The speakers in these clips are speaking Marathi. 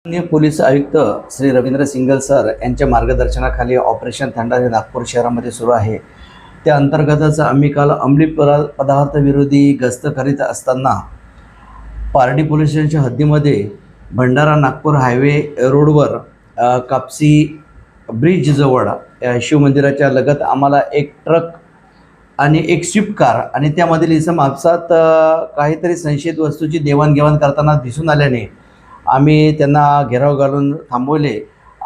माननीय पोलीस आयुक्त श्री रवींद्र सिंगल सर यांच्या मार्गदर्शनाखाली ऑपरेशन थंडार हे नागपूर शहरामध्ये सुरू आहे. त्या अंतर्गतच आम्ही काल अंमली पदार्थ विरोधी गस्त करीत असताना पारडी पोलीस स्टेशनच्या हद्दीमध्ये भंडारा नागपूर हायवे रोडवर कापसी ब्रिजजवळ शिवमंदिराच्या लगत आम्हाला एक ट्रक आणि एक स्विफ्ट कार आणि त्यामधील इसम आपसात काहीतरी संशयित वस्तूची देवाणघेवाण करताना दिसून आल्याने आम्ही त्यांना घेराव घालून थांबवले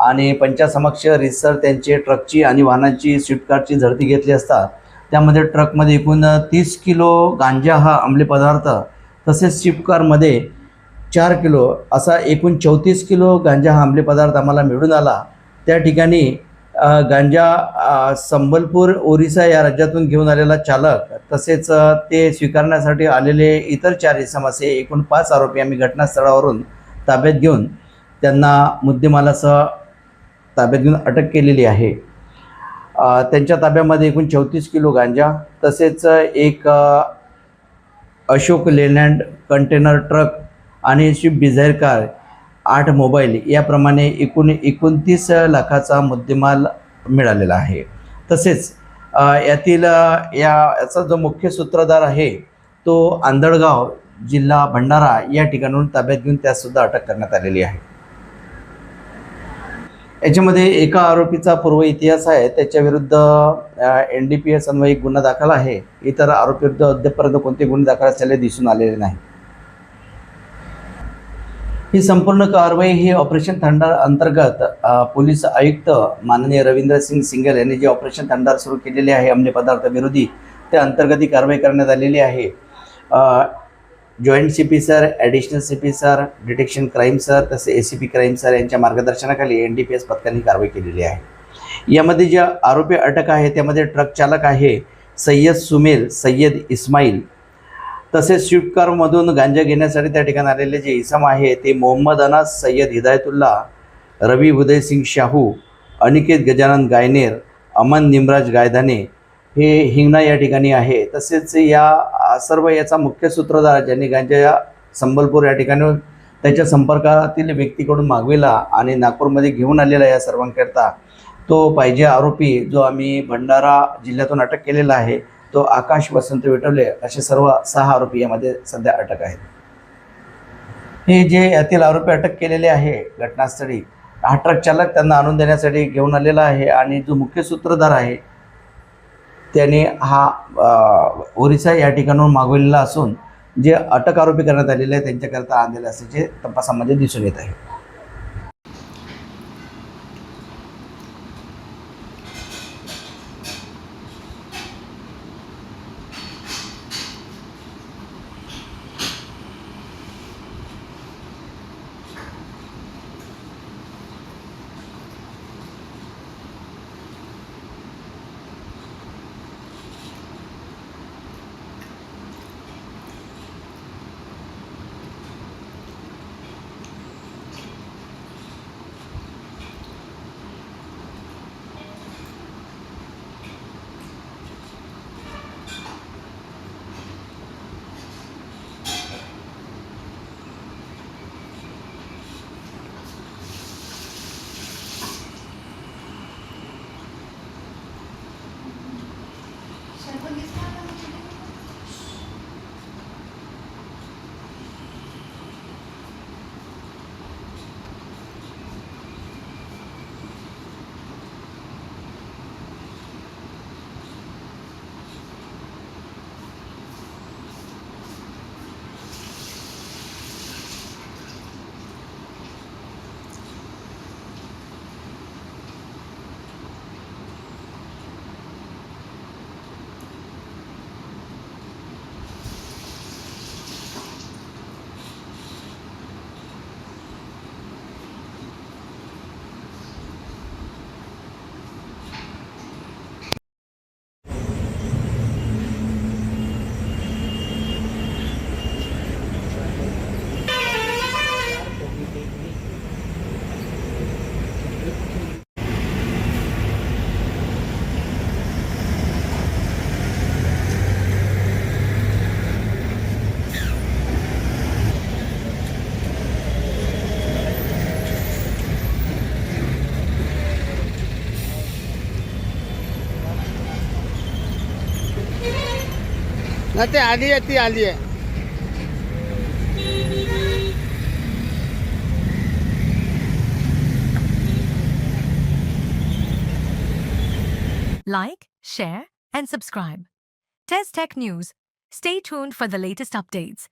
आणि पंचासमक्ष रितसर त्यांची ट्रकची आणि वाहनाची स्विफ्ट कारची झडती घेतली असता त्यामध्ये ट्रकमध्ये एकूण 30 किलो गांजा हा अंमली पदार्थ तसेच स्विफ्ट कारमध्ये 4 किलो असा एकूण 34 किलो गांजा हा अंमली पदार्थ आम्हाला मिळून आला. त्या ठिकाणी गांजा संबलपूर ओरिसा या राज्यातून घेऊन आलेला चालक तसेच ते स्वीकारण्यासाठी आलेले इतर 4 इसम असे एकूण 5 आरोपी आम्ही घटनास्थळावरून ताब्यात घेऊन त्यांना मुद्देमालासह ताब्यात घेऊन अटक केलेली आहे. त्यांच्या ताब्यामध्ये एकूण 34 किलो गांजा तसेच एक अशोक लेलँड कंटेनर ट्रक आणि स्विफ्ट डिझायर कार 8 मोबाईल याप्रमाणे एकूण 29 लाखाचा मुद्देमाल मिळालेला आहे. तसेच याचा जो मुख्य सूत्रधार आहे तो आंधळगाव जिल्हा भंडारा या ठिकाणाहून ताब्यात घेऊन त्यासुद्धा अटक करण्यात आलेली आहे. याच्यामध्ये एका आरोपीचा पूर्व इतिहास आहे, त्याच्याविरुद्ध NDPS अन्वये गुन्हा दाखल आहे. इतर आरोपीविरुद्ध अद्यापर्यंत कोणते गुन्हे दाखल झालेले दिसून आलेले नाही. ही संपूर्ण कारवाई ही ऑपरेशन थंडार अंतर्गत पोलीस आयुक्त माननीय रवींद्र सिंग सिंगल यांनी जे ऑपरेशन थंडार सुरू केलेले आहे अंमली पदार्थ विरोधी त्या अंतर्गत ही कारवाई करण्यात आलेली आहे. Joint CP sir, additional CP sir, detection crime sir तसे ACP क्राईम सर यांच्या मार्गदर्शनाखाली NDPS पथकाने कारवाई केलेली आहे. यामध्ये जे आरोपी अटक आहे त्यामध्ये ट्रक चालक आहे सय्यद सुमेल सय्यद इस्माईल तसेच स्विफ्ट कारमधून गांजा घेण्यासाठी त्या ठिकाणी आलेले जे इसम आहे ते मोहम्मद अनास सय्यद हिदायतुल्ला, रवी उदय सिंग शाहू, अनिकेत गजानन गायनेर, अमन निमराज गायधाने हे हिंगणा या ठिकाणी आहे. तसेच सर्व याचा मुख्य सूत्रधार ज्यांनी गांजा संबलपूर या ठिकाणी त्याच्या संपर्कातील व्यक्तीकडून मागविला आणि नागपूरमध्ये घेऊन आलेला या सर्वांकरता तो पाहिजे आरोपी जो आम्ही भंडारा जिल्ह्यातून अटक केलेला आहे तो आकाश वसंत विटवले असे सर्व 6 आरोपी यामध्ये सध्या अटक आहेत. हे जे यातील आरोपी अटक केलेले आहे घटनास्थळी हा ट्रक चालक त्यांना आणून देण्यासाठी घेऊन आलेला आहे आणि जो मुख्य सूत्रधार आहे त्याने हा ओरिसा या ठिकाणाहून मागवलेला असून जे अटक आरोपी करण्यात आलेले आहे त्यांच्याकरता आणलेले असल्याचे तपासामध्ये दिसून येत आहे. ना ते आली आहे, ती आली आहे. Like, share, and subscribe. Test Tech News. Stay tuned for the latest updates.